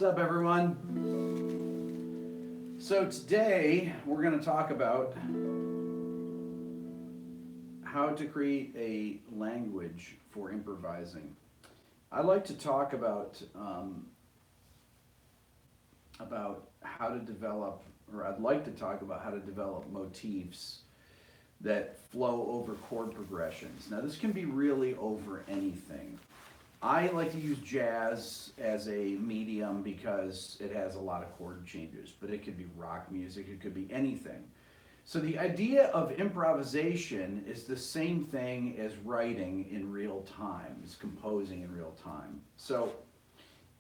up, everyone? So today we're going to talk about how to create a language for improvising. I'd like to talk about how to develop, or I'd like to talk about how to develop motifs that flow over chord progressions. Now, this can be really over anything. I like to use jazz as a medium because it has a lot of chord changes, but it could be rock music, it could be anything. So the idea of improvisation is the same thing as writing in real time, as composing in real time. So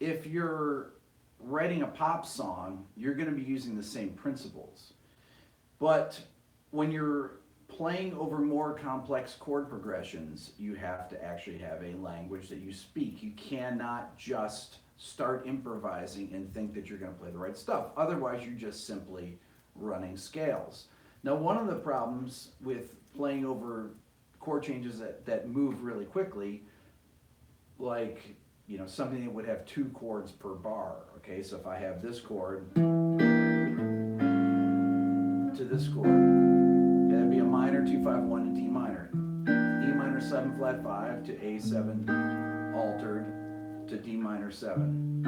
if you're writing a pop song, you're going to be using the same principles. But when you're playing over more complex chord progressions, you have to actually have a language that you speak. You cannot just start improvising and think that you're going to play the right stuff. Otherwise, you're just simply running scales. Now, one of the problems with playing over chord changes that move really quickly, like, something that would have 2 chords per bar, okay? So if I have this chord to this chord, that'd be a minor 2-5-1 to D minor. E minor 7 flat 5 to A7 altered to D minor 7.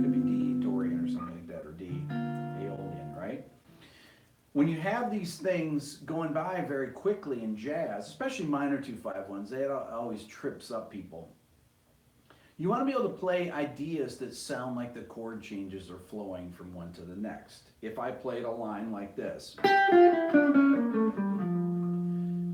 Could be D Dorian or something like that, or D Aeolian, right? When you have these things going by very quickly in jazz, especially minor 2-5-1s, that always trips up people. You want to be able to play ideas that sound like the chord changes are flowing from one to the next. If I played a line like this.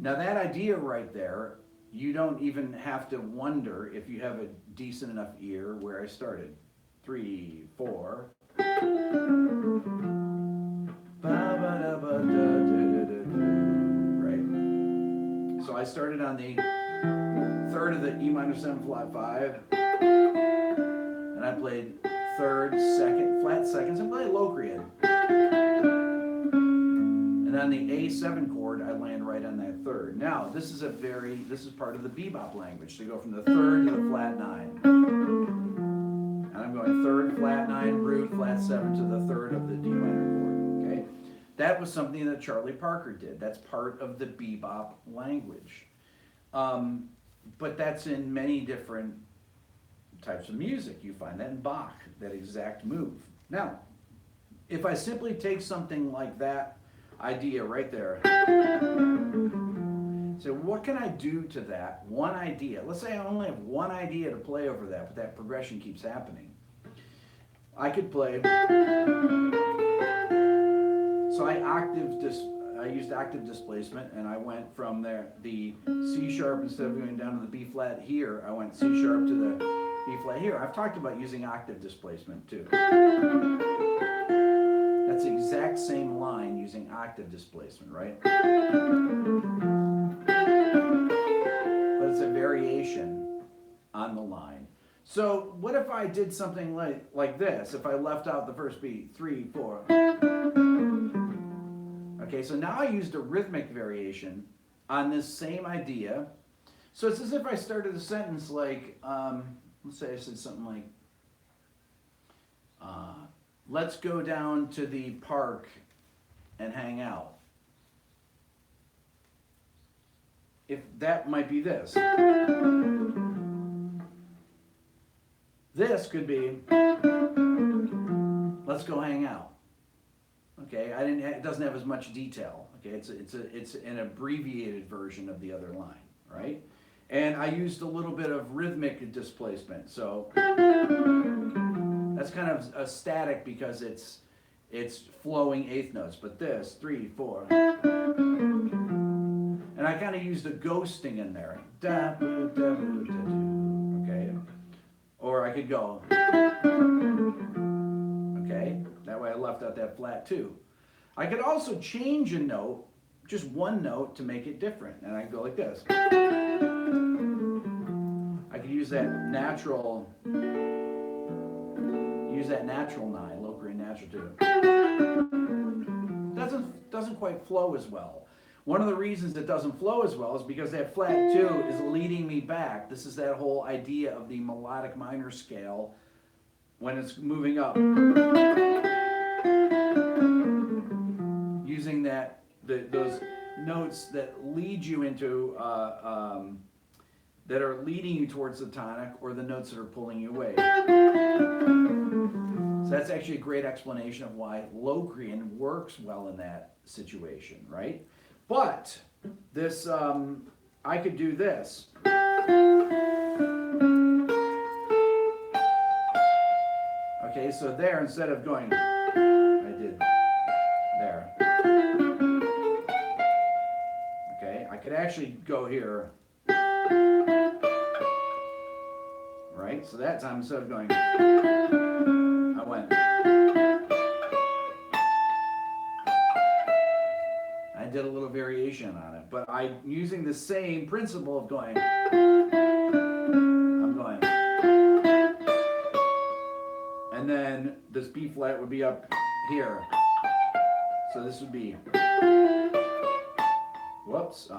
Now that idea right there, you don't even have to wonder if you have a decent enough ear where I started. 3, 4. Right? So I started on the 3rd of the E minor 7 flat 5. And I played 3rd, 2nd, flat seconds, and played Locrian. And on the A7 chord, I land right on that 3rd. Now, this is part of the bebop language. So you go from the 3rd to the flat 9. And I'm going 3rd, flat 9, root, flat 7 to the 3rd of the D minor chord, okay? That was something that Charlie Parker did. That's part of the bebop language. But that's in many different types of music. You find that in Bach, that exact move. Now, if I simply take something like that idea right there, so what can I do to that one idea? Let's say I only have one idea to play over that, but that progression keeps happening. I could play, so I used octave displacement, and I went from the C sharp, instead of going down to the B flat here, I went C sharp to the B flat here. I've talked about using octave displacement too. That's the exact same line using octave displacement, right? But it's a variation on the line. So what if I did something like this? If I left out the first beat, 3, 4. Okay, so now I used a rhythmic variation on this same idea. So it's as if I started a sentence like, let's say I said something like, let's go down to the park and hang out. If that might be this. This could be, let's go hang out. Okay, it doesn't have as much detail. Okay, it's an abbreviated version of the other line, right? And I used a little bit of rhythmic displacement, so that's kind of a static because it's flowing eighth notes. But this 3, 4, and I kind of used a ghosting in there. Okay, or I could go. Okay, that way I left out that flat 2. I could also change a note, just one note, to make it different, and I could go like this. I could use that natural 9, Locrian natural 2. Doesn't quite flow as well. One of the reasons it doesn't flow as well is because that flat 2 is leading me back. This is that whole idea of the melodic minor scale when it's moving up, using those notes that lead you into, that are leading you towards the tonic, or the notes that are pulling you away. So that's actually a great explanation of why Locrian works well in that situation, right? But this, I could do this. Okay, so there, instead of going, I did there. Okay, I could actually go here. Right, so that time, instead of going, I went. I did a little variation on it, but I'm using the same principle of going. I'm going. And then this B flat would be up here. So this would be, whoops.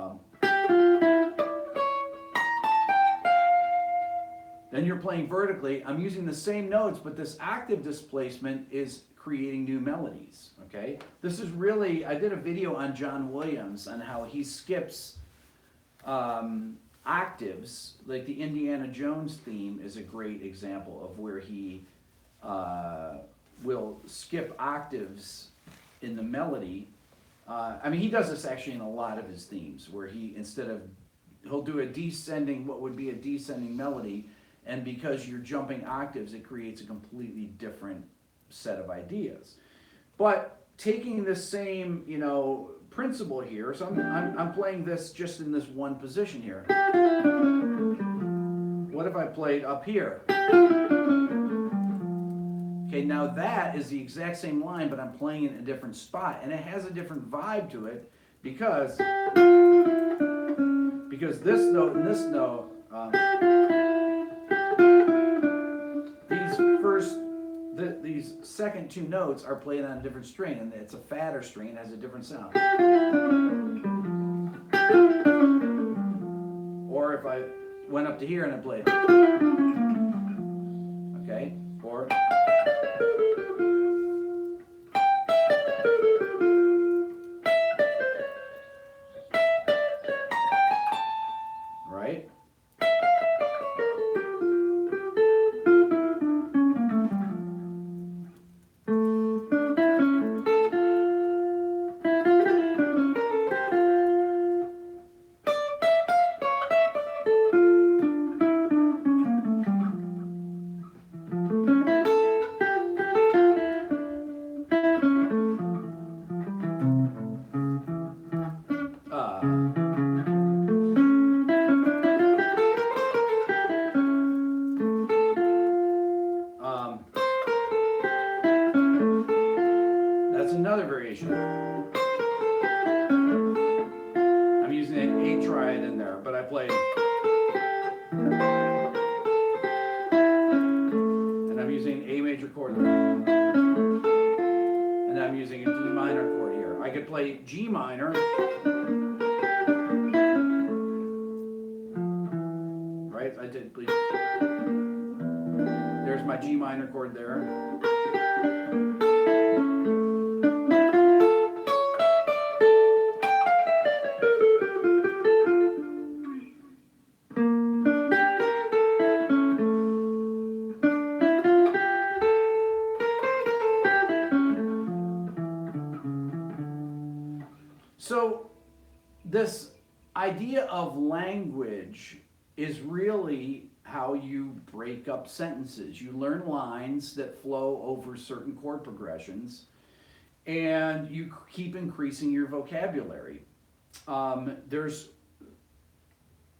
Then you're playing vertically. I'm using the same notes, but this octave displacement is creating new melodies, okay? This is really, I did a video on John Williams on how he skips octaves. Like the Indiana Jones theme is a great example of where he will skip octaves in the melody. I mean, he does this actually in a lot of his themes, where he, he'll do a descending, what would be a descending melody, and because you're jumping octaves, it creates a completely different set of ideas. But taking the same, principle here, so I'm playing this just in this one position here. What if I played up here? Okay, now that is the exact same line, but I'm playing it in a different spot, and it has a different vibe to it because this note and this note, these second two notes are played on a different string, and it's a fatter string and has a different sound. Or if I went up to here and I played, okay, or right? That's another variation. I'm using an A triad in there, but I play, and I'm using an A major chord there, and I'm using a D minor chord here. I could play G minor, right? I did, please. There's my G minor chord there. So this idea of language is really how you break up sentences. You learn lines that flow over certain chord progressions, and you keep increasing your vocabulary.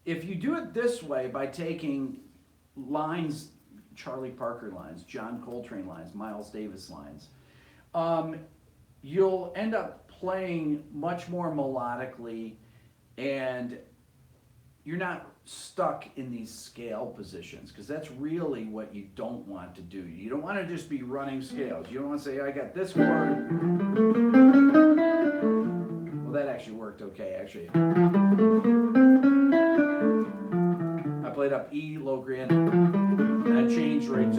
If you do it this way, by taking lines, Charlie Parker lines, John Coltrane lines, Miles Davis lines, you'll end up playing much more melodically, and you're not stuck in these scale positions, because that's really what you don't want to do. You don't want to just be running scales. You don't want to say, I got this chord. Well, that actually worked okay, actually. I played up E, Locrian, and I change right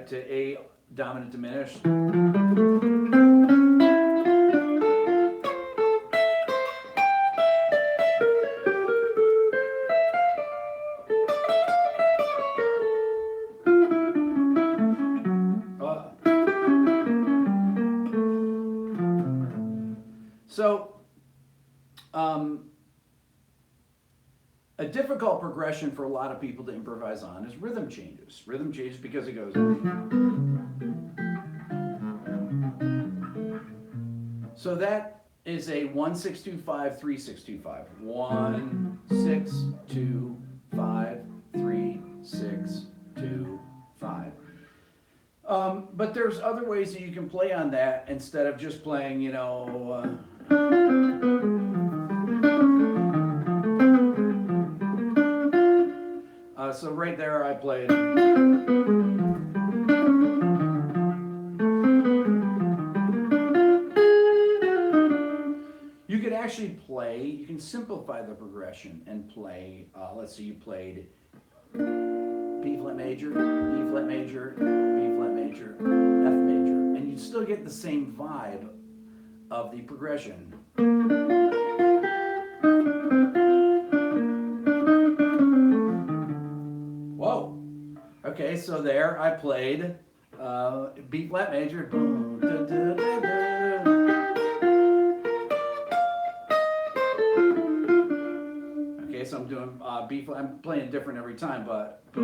to A dominant diminished. So, a difficult progression for a lot of people to improvise on is rhythm changes. Rhythm changes because it goes. So that is a 1-6-2-5, 3-6-2-5. 1 6 2 5 3 6 2 5. But there's other ways that you can play on that instead of just playing, so right there I played. You could actually play, you can simplify the progression and play, let's say you played B flat major, E flat major, B flat major, F major, and you'd still get the same vibe of the progression. Whoa. Okay, so there I played B flat major. Okay, so I'm doing B flat. I'm playing it different every time, but E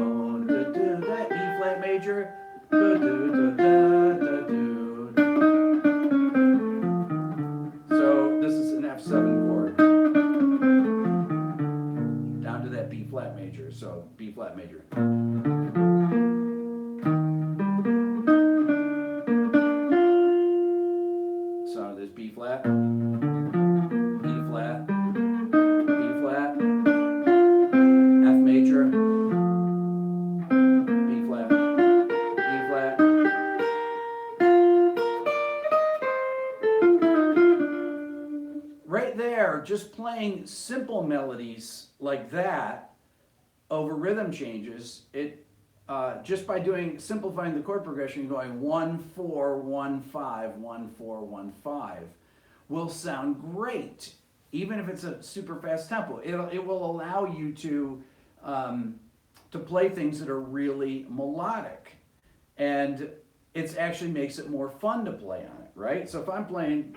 flat major. So this is an F7 chord down to that B flat major. So B flat major. So there's B flat, E flat, B flat, F major, B flat, E flat. Right there, just playing simple melodies like that over rhythm changes, it just by simplifying the chord progression, going 1 4 1 5 1 4 1 5 will sound great, even if it's a super fast tempo. It will allow you to play things that are really melodic, and it actually makes it more fun to play on it, right? So if I'm playing.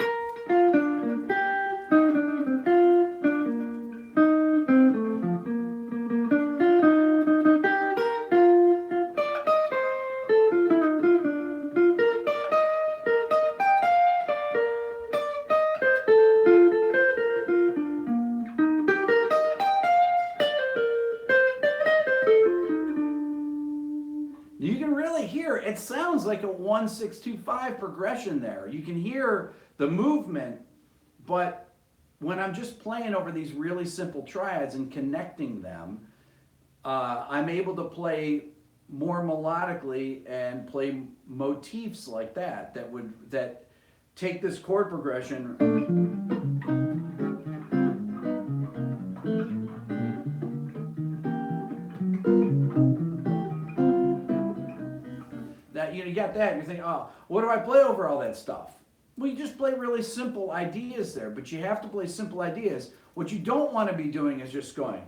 You can really hear, it sounds like a 1-6-2-5 progression there. You can hear the movement, but when I'm just playing over these really simple triads and connecting them, I'm able to play more melodically and play motifs like that take this chord progression. You got that, and you're thinking, oh, what do I play over all that stuff? Well, you just play really simple ideas there, but you have to play simple ideas. What you don't want to be doing is just going.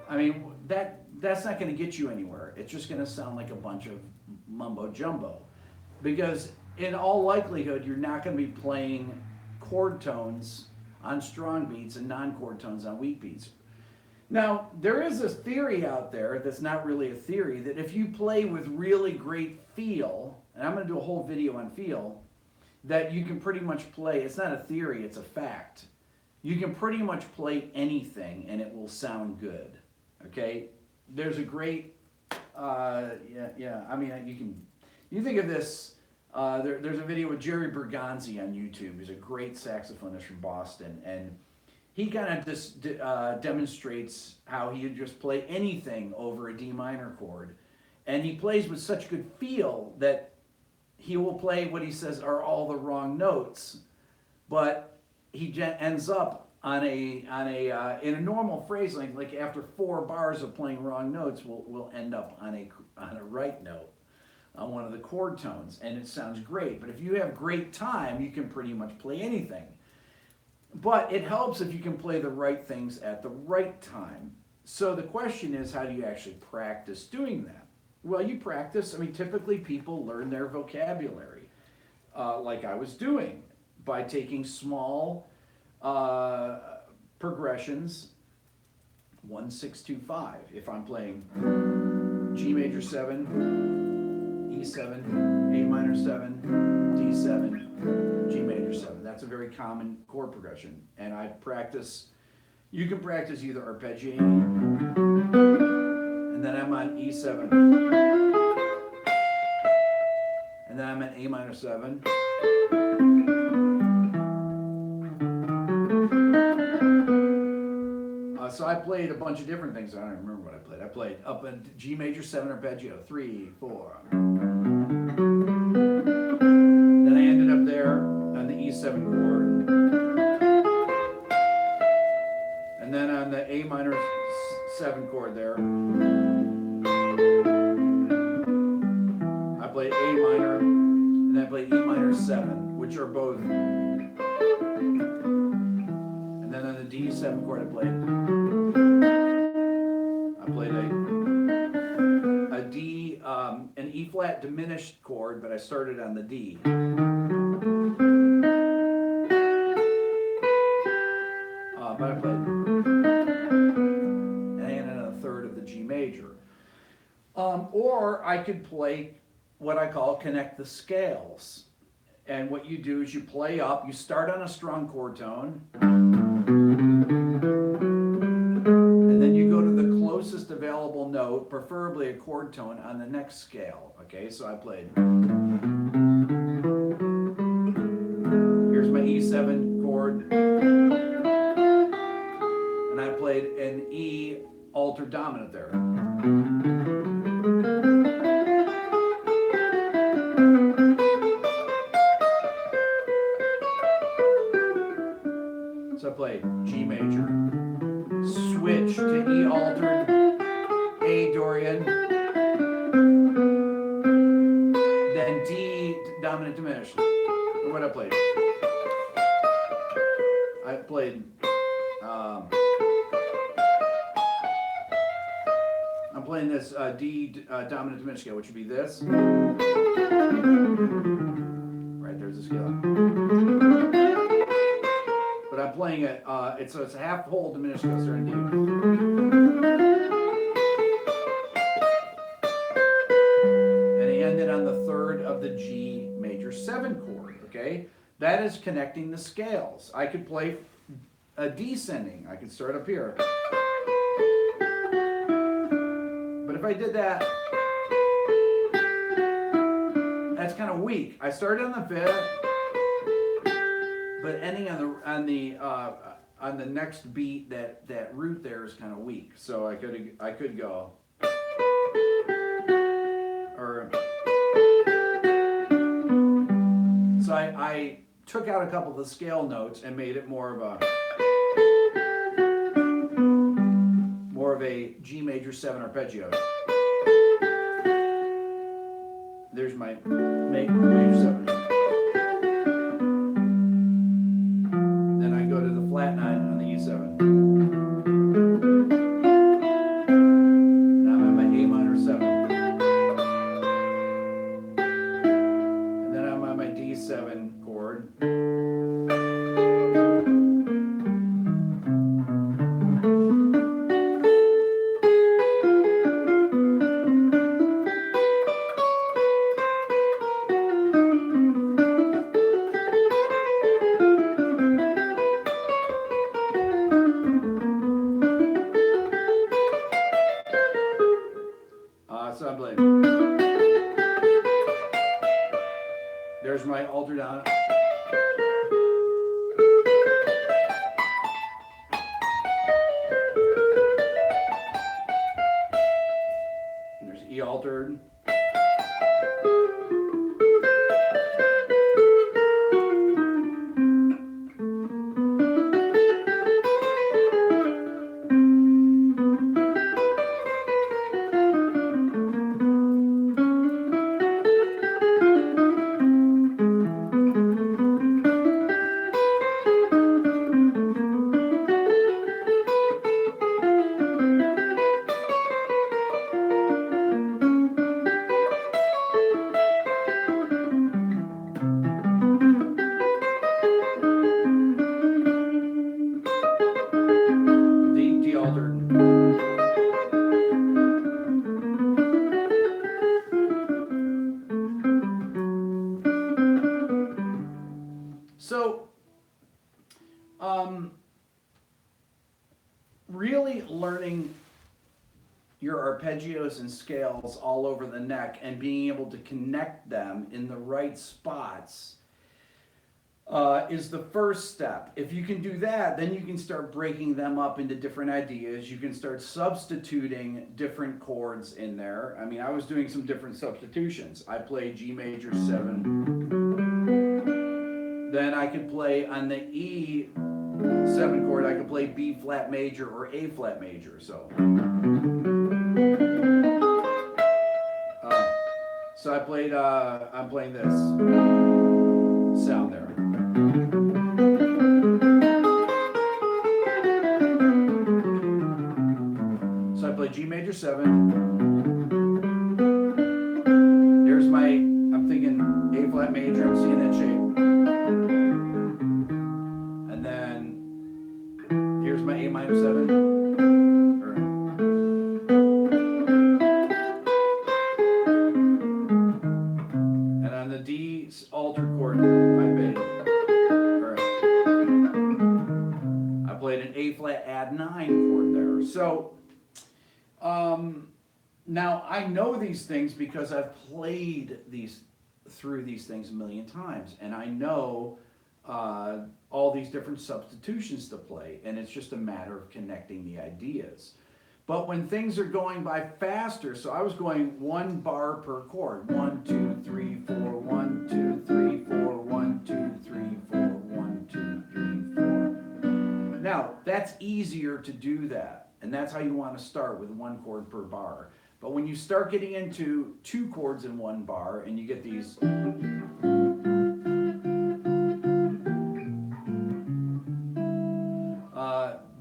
I mean, that's not going to get you anywhere. It's just going to sound like a bunch of mumbo jumbo, because in all likelihood, you're not going to be playing chord tones on strong beats and non-chord tones on weak beats. Now, there is this theory out there that's not really a theory, that if you play with really great feel, and I'm going to do a whole video on feel, that you can pretty much play, it's not a theory, it's a fact. You can pretty much play anything and it will sound good, okay? There's a great, I mean, you think of this, there's a video with Jerry Bergonzi on YouTube. He's a great saxophonist from Boston, and he kind of just demonstrates how he would just play anything over a D minor chord. And he plays with such good feel that he will play what he says are all the wrong notes, but he ends up in a normal phrase, like after 4 bars of playing wrong notes, we'll end up on a right note on one of the chord tones, and it sounds great. But if you have great time, you can pretty much play anything. But it helps if you can play the right things at the right time. So the question is, how do you actually practice doing that? Well, you practice. I mean, typically people learn their vocabulary, like I was doing, by taking small progressions, 1, 6, 2, 5. If I'm playing G major 7, E7, A minor 7, D7, G major 7. That's a very common chord progression. And I practice, you can practice either arpeggiating, and then I'm on E7, and then I'm at A minor 7. So I played a bunch of different things. I don't remember what I played. I played up in G major 7 arpeggio, 3, 4. Then I ended up there on the E7 chord. And then on the A minor 7 chord there, I played A minor, and then I played E minor 7, which are both. And then on the D7 chord, I played a D, an E flat diminished chord, but I started on the D. But I played, and I ended on a third of the G major. Or I could play what I call connect the scales. And what you do is you play up, you start on a strong chord tone, and then you go to the closest available note, preferably a chord tone, on the next scale. Okay, so I played. Here's my E7 chord, and I played an E altered dominant there. So I played G major, switch to E altered, A Dorian, then D dominant diminished. What I played? I played. I'm playing this D dominant diminished scale, which would be this. Right there's the scale. But I'm playing it, it's a half whole diminished scale, starting D. And he ended on the third of the G major 7 chord, okay? That is connecting the scales. I could play a descending. I could start up here. But if I did that, that's kind of weak. I started on the 5th, but ending on the next beat, that root there is kind of weak. So I could go, or so I took out a couple of the scale notes and made it more of a G major 7 arpeggio. There's my major 7. Then I go to the flat 9 on the E7. Now I'm on my A minor 7. And then I'm on my D7 chord. So, um, really learning your arpeggios and scales all over the neck and being able to connect them in the right spots is the first step. If you can do that, then you can start breaking them up into different ideas. You can start substituting different chords in there. I mean, I was doing some different substitutions. I played G major 7. Then I could play on the E7 chord, I could play B flat major or A flat major. So I played, I'm playing this sound there. So I play G major 7. There's my, I'm thinking A flat major, I'm seeing that shape. And then here's my A minor 7. And on the D altered chord, I played an A flat add 9 chord there. So now I know these things because I've played through these things a million times, and I know all these different substitutions to play, and it's just a matter of connecting the ideas. But when things are going by faster, so I was going 1 bar per chord, 1 2 3 4, 1 2 3 4, 1 2 3 4, 1 2 3 4. Now that's easier to do that, and that's how you want to start, with 1 chord per bar. But when you start getting into 2 chords in 1 bar, and you get these,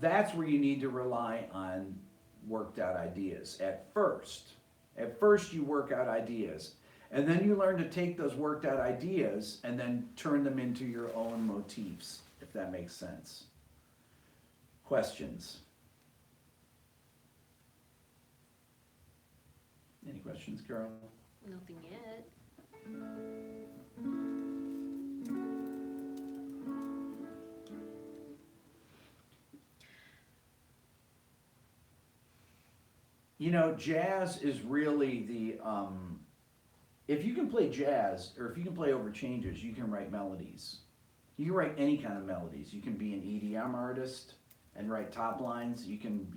that's where you need to rely on worked out ideas at first. At first you work out ideas, and then you learn to take those worked out ideas and then turn them into your own motifs, if that makes sense. Questions? Any questions, Carol? Nothing yet. You know, jazz is really the, if you can play jazz, or if you can play over changes, you can write melodies. You can write any kind of melodies. You can be an EDM artist and write top lines. You can,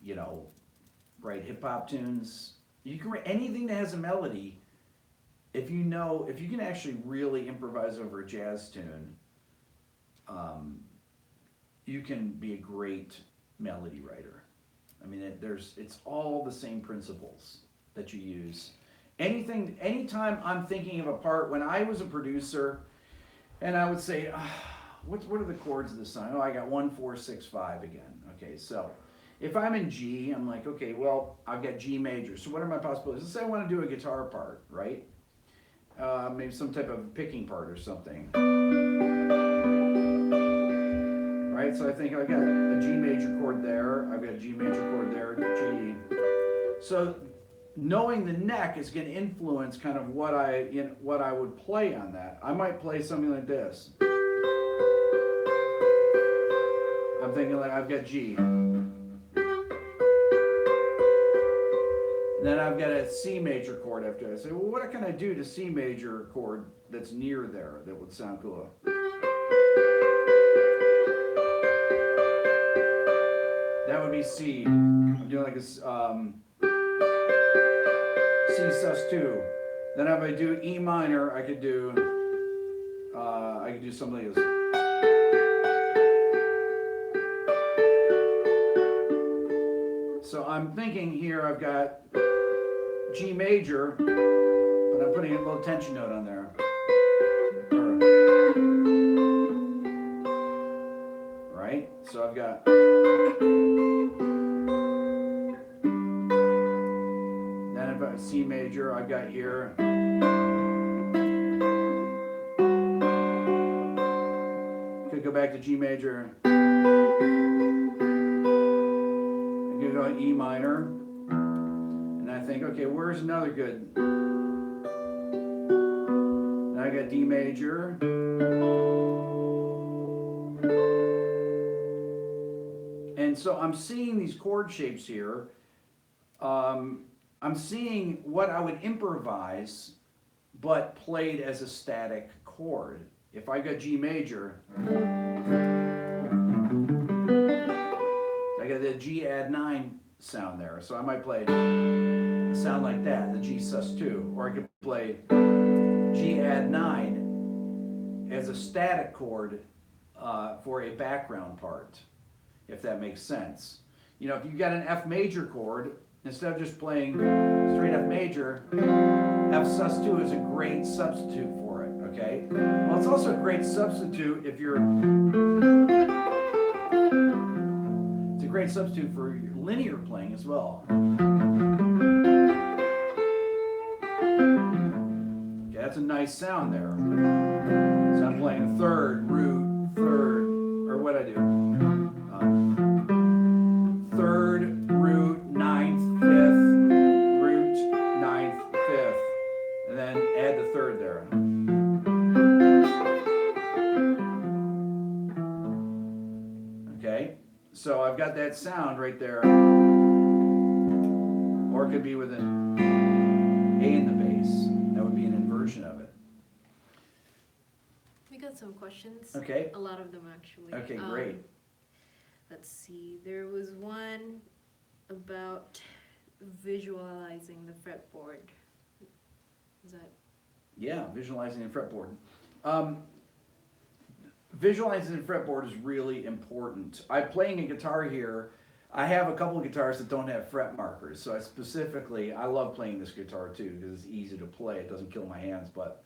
you know, write hip hop tunes. You can write anything that has a melody. If you can actually really improvise over a jazz tune, you can be a great melody writer. I mean, it's all the same principles that you use. Anytime I'm thinking of a part, when I was a producer, and I would say, what are the chords of this song? Oh, I got 1 4 6 5 again. Okay, so if I'm in G, I'm like, okay, well, I've got G major. So what are my possibilities? Let's say I want to do a guitar part, right? Maybe some type of picking part or something. Right, so I think I got a G major chord there, I've got a G major chord there, G. So knowing the neck is going to influence kind of what I would play on that. I might play something like this. I'm thinking like I've got G. Then I've got a C major chord after. I say, well, what can I do to C major chord that's near there that would sound cool? That would be C. I'm doing like a C sus2. Then if I do E minor, I could do something like this. So I'm thinking here I've got G major, but I'm putting a little tension note on there. Right? So I've got, then I've got C major, I've got here. Could go back to G major. I could go E minor. And I think, okay, where's another good? Then I got D major. And so I'm seeing these chord shapes here. I'm seeing what I would improvise, but played as a static chord. If I got G major, I got the G add 9 sound there. So I might play a sound like that, the G sus2. Or I could play G add 9 as a static chord for a background part, if that makes sense. You know, if you got an F major chord, instead of just playing straight F major, F sus2 is a great substitute for it, okay? Well, it's also a great substitute if you're, it's a great substitute for your linear playing as well. Okay, that's a nice sound there. So I'm playing third, root, third, or what I do? Third, root, ninth, fifth, root, ninth, fifth, and then add the third there. Okay, so I've got that sound right there, or it could be with an A in the bass. That would be an inversion of it. We got some questions. Okay. A lot of them actually. Okay, great. Let's see. There was one about visualizing the fretboard. Is that? Yeah, visualizing the fretboard. Visualizing the fretboard is really important. I'm playing a guitar here. I have a couple of guitars that don't have fret markers, so I love playing this guitar too because it's easy to play. It doesn't kill my hands, but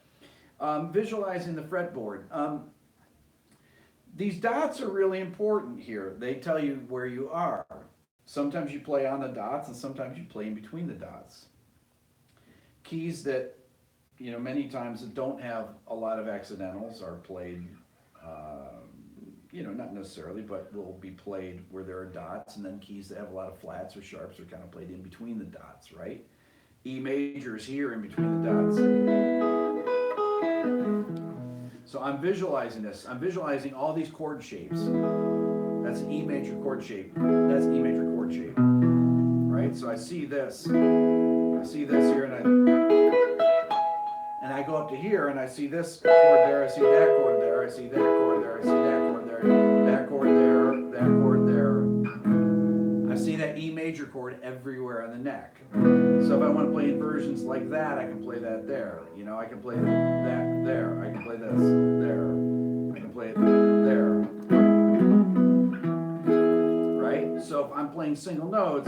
visualizing the fretboard. These dots are really important here. They tell you where you are. Sometimes you play on the dots and sometimes you play in between the dots. Keys that, you know, many times that don't have a lot of accidentals are played, you know, not necessarily, but will be played where there are dots, and then keys that have a lot of flats or sharps are kind of played in between the dots, right? E major is here in between the dots. So I'm visualizing this. I'm visualizing all these chord shapes. That's an E major chord shape. That's an E major chord shape, right? So I see this. I see this here, and I go up to here, and I see this chord there. I see that chord there. I see that chord there. I see that chord there. That chord there. That chord there. I see that E major chord everywhere on the neck. So if I want to play inversions like that, I can play that there. You know, I can play that there. I can play this there. I can play it there. Right? So if I'm playing single notes,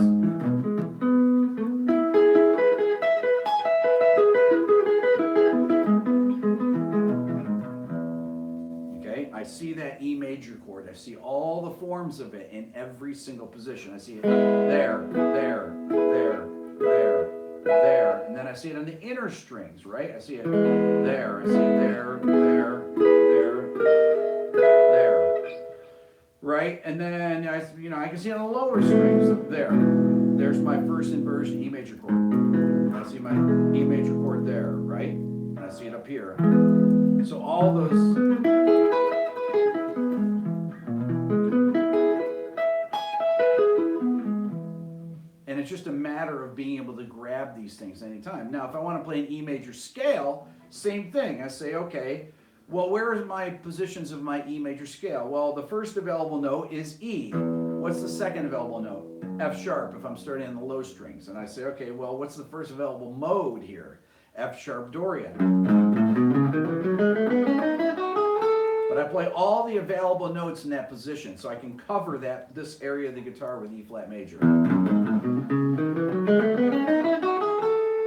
okay, I see that E major chord. I see all the forms of it in every single position. I see it there, there, there, there, there, and then I see it on the inner strings, right? I see it there, I see it there, there, there, there, right? And then I can see it on the lower strings there. There's my first inversion E major chord. I see my E major chord there, right? And I see it up here. So all those. And it's just a matter of being able to grab these things anytime. Now, if I want to play an E major scale, same thing. I say, okay, well, where are my positions of my E major scale? Well, the first available note is E. What's the second available note? F sharp, if I'm starting on the low strings. And I say, okay, well, what's the first available mode here? F sharp Dorian. But I play all the available notes in that position, so I can cover this area of the guitar with E flat major.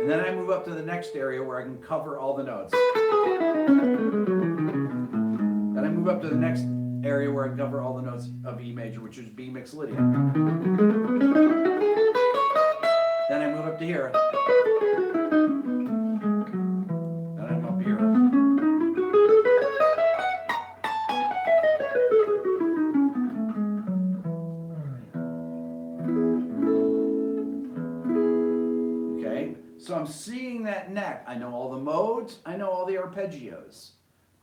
And then I move up to the next area where I can cover all the notes. Then I move up to the next area where I cover all the notes of E major, which is B mixolydian. Then I move up to here. Then I'm up here. So I'm seeing that neck. I know all the modes. I know all the arpeggios.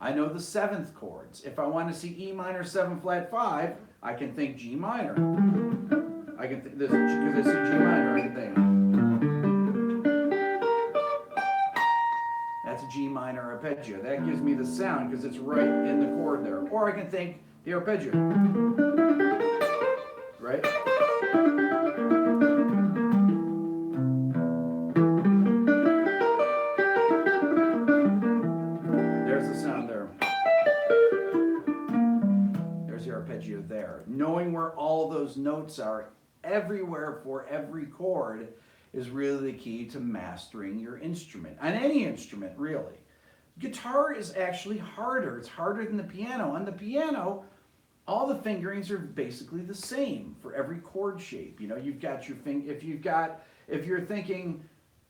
I know the 7th chords. If I want to see E minor 7 flat 5, I can think G minor. I can think this because I see G minor. I can think that's a G minor arpeggio. That gives me the sound because it's right in the chord there. Or I can think the arpeggio, right? There's the sound there. There's the arpeggio there. Knowing where all those notes are everywhere for every chord is really the key to mastering your instrument. On any instrument, really. Guitar is actually harder. It's harder than the piano. On the piano, all the fingerings are basically the same for every chord shape. You know, you've got your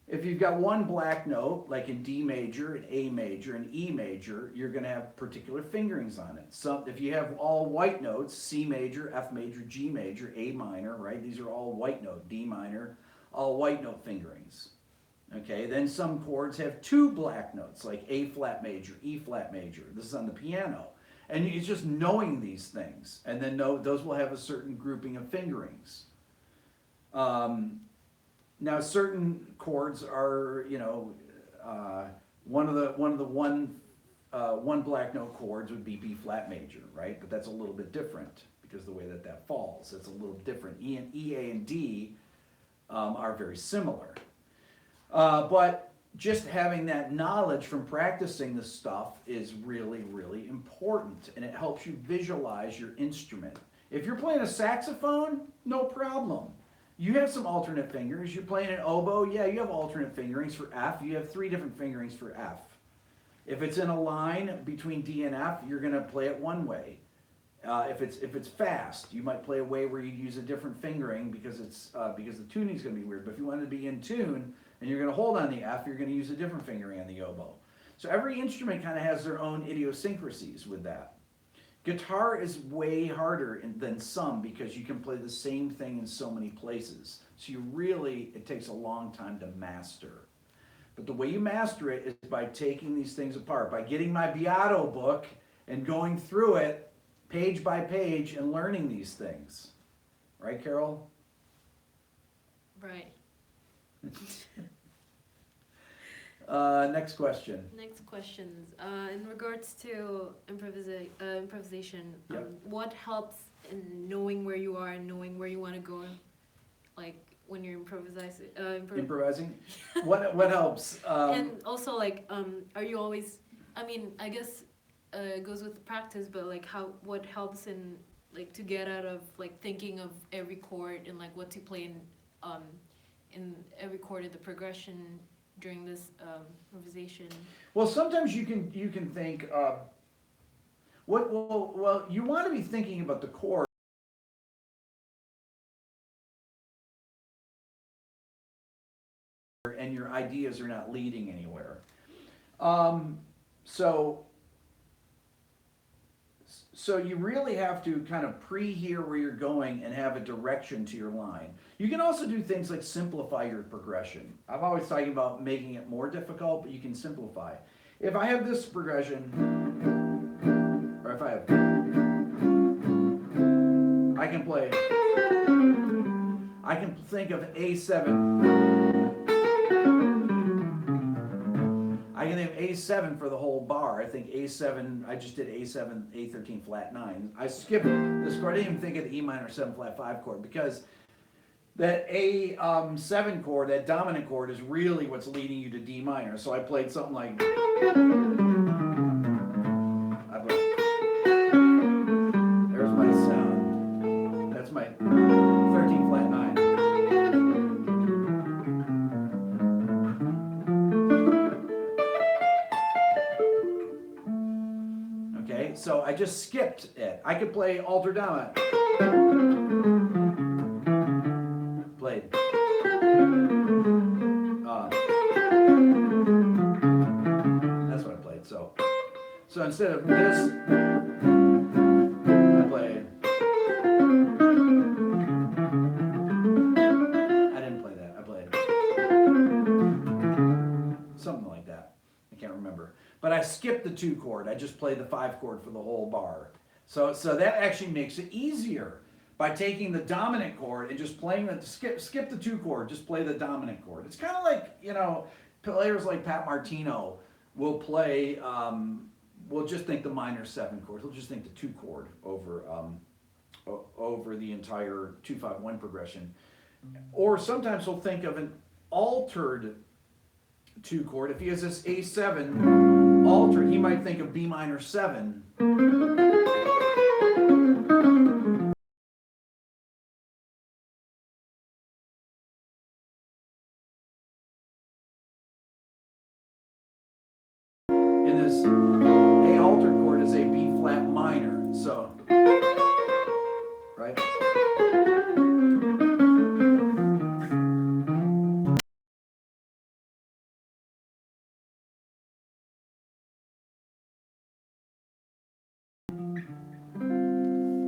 if you've got one black note, like in D major, and A major, and E major, you're going to have particular fingerings on it. So if you have all white notes, C major, F major, G major, A minor, right? These are all white note, D minor, all white note fingerings. Okay, then some chords have 2 black notes, like A flat major, E flat major. This is on the piano. And it's just knowing these things. And then those will have a certain grouping of fingerings. Now, certain chords are, you know, one black note chords would be B flat major, right? But that's a little bit different because the way that falls, it's a little different. E, A, and D are very similar. But just having that knowledge from practicing this stuff is really, really important, and it helps you visualize your instrument. If you're playing a saxophone, no problem. You have some alternate fingers. You're playing an oboe, yeah, you have alternate fingerings for F. You have 3 different fingerings for F. If it's in a line between D and F, you're going to play it one way. If it's fast, you might play a way where you use a different fingering because the tuning is going to be weird. But if you want to be in tune and you're going to hold on the F, you're going to use a different fingering on the oboe. So every instrument kind of has their own idiosyncrasies with that. Guitar is way harder than some because you can play the same thing in so many places. So it takes a long time to master. But the way you master it is by taking these things apart, by getting my Beato book and going through it page by page and learning these things. Right, Carol? Right. Next question. Next questions. In regards to improvisation, Yep. what helps in knowing where you are and knowing where you want to go? Like when you're improvising. Improvising? What helps? And also, like, are you always? I mean, I guess it goes with practice, but like, what helps in like to get out of like thinking of every chord and like what to play in every chord of the progression during this improvisation. Well, sometimes you can think, well, you want to be thinking about the chord and your ideas are not leading anywhere. So you really have to kind of pre-hear where you're going and have a direction to your line. You can also do things like simplify your progression. I'm always talking about making it more difficult, but you can simplify. If I have this progression, or if I have, I can think of A7. I can think of A7 for the whole bar. I think A7, I just did A7, A13 flat 9. I skipped this chord. I didn't even think of the E minor 7 flat 5 chord because that A7 chord, that dominant chord, is really what's leading you to D minor. So I played something like, there's my sound. That's my 13 flat 9. So I just skipped it. I could play alter dominant. Played. That's what I played. So instead of this, I played. I didn't play that. I played something like that. I can't remember. But I skipped the the 2 chord. I just play the 5 chord for the whole bar. So that actually makes it easier by taking the dominant chord and just playing the, skip the 2 chord, just play the dominant chord. It's kind of like, you know, players like Pat Martino will play, will just think the minor 7 chord. He'll just think the 2 chord over the entire 2-5-1 progression. Or sometimes he'll think of an altered 2 chord. If he has this A7 altered, he might think of B minor 7. And this A altered chord is a B flat minor. So, right?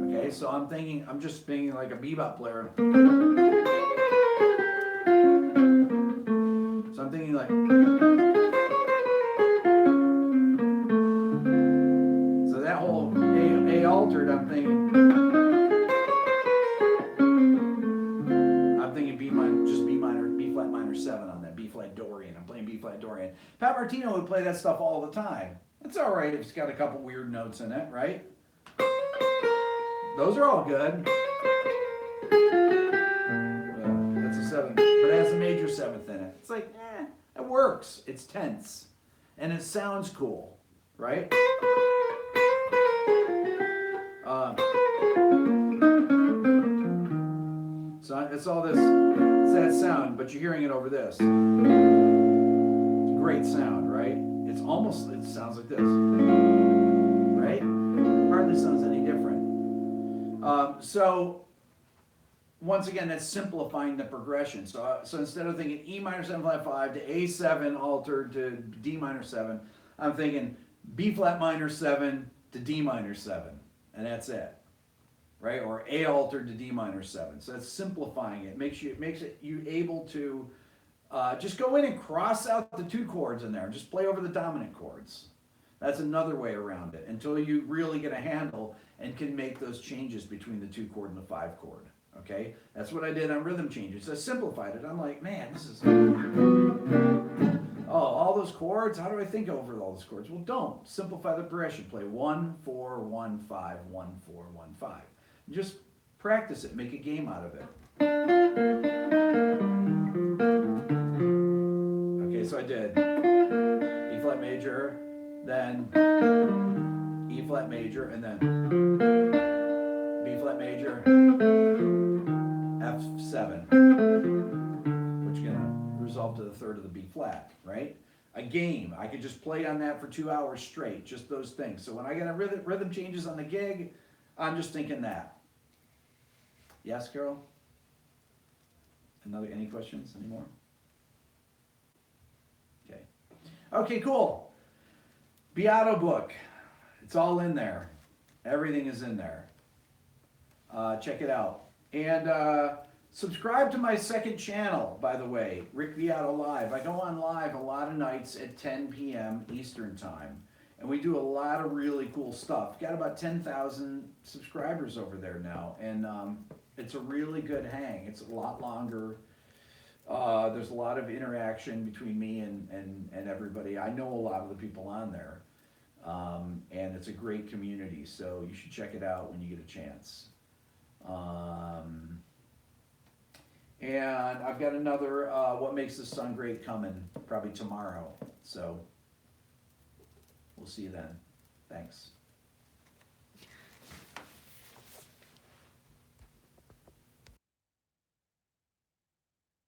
Okay, so I'm just thinking like a bebop player. So I'm thinking like, so that whole A altered, I'm thinking B minor, just B minor, B flat minor 7 on that, B flat Dorian. I'm playing B flat Dorian. Pat Martino would play that stuff all the time. It's all right if it's got a couple weird notes in it, right? Those are all good. That's a 7, but it has a major 7th in it. It's like, it works. It's tense. And it sounds cool, right? So it's all this, it's that sound, but you're hearing it over this. It's a great sound, right? It's almost, it sounds like this, right? Hardly sounds any different. So once again, that's simplifying the progression. So instead of thinking E minor 7 flat 5 to A7 altered to D minor 7, I'm thinking B flat minor 7 to D minor 7, and that's it, right? Or A altered to D minor 7. So that's simplifying it. It makes you able to just go in and cross out the 2 chords in there. Just play over the dominant chords. That's another way around it until you really get a handle and can make those changes between the 2 chord and the 5 chord. Okay, that's what I did on rhythm changes. I simplified it. I'm like, man, this is, all those chords. How do I think over all those chords? Well, don't simplify the progression. Play 1 4 1 5 1 4 1 5. Just practice it. Make a game out of it. Okay, so I did E flat major, then E flat major, and then B flat major, F7, which is going to resolve to the 3rd of the B flat, right? A game. I could just play on that for 2 hours straight, just those things. So when I get a rhythm changes on the gig, I'm just thinking that. Yes, Carol? Any questions anymore? Okay. Okay, cool. Beato book. It's all in there. Everything is in there. Check it out. And subscribe to my second channel, by the way, Rick Beato Live. I go on live a lot of nights at 10 p.m. Eastern Time. And we do a lot of really cool stuff. Got about 10,000 subscribers over there now. And it's a really good hang. It's a lot longer. There's a lot of interaction between me and everybody. I know a lot of the people on there. And it's a great community. So you should check it out when you get a chance. And I've got another What Makes the Sun Great coming probably tomorrow. So we'll see you then. Thanks.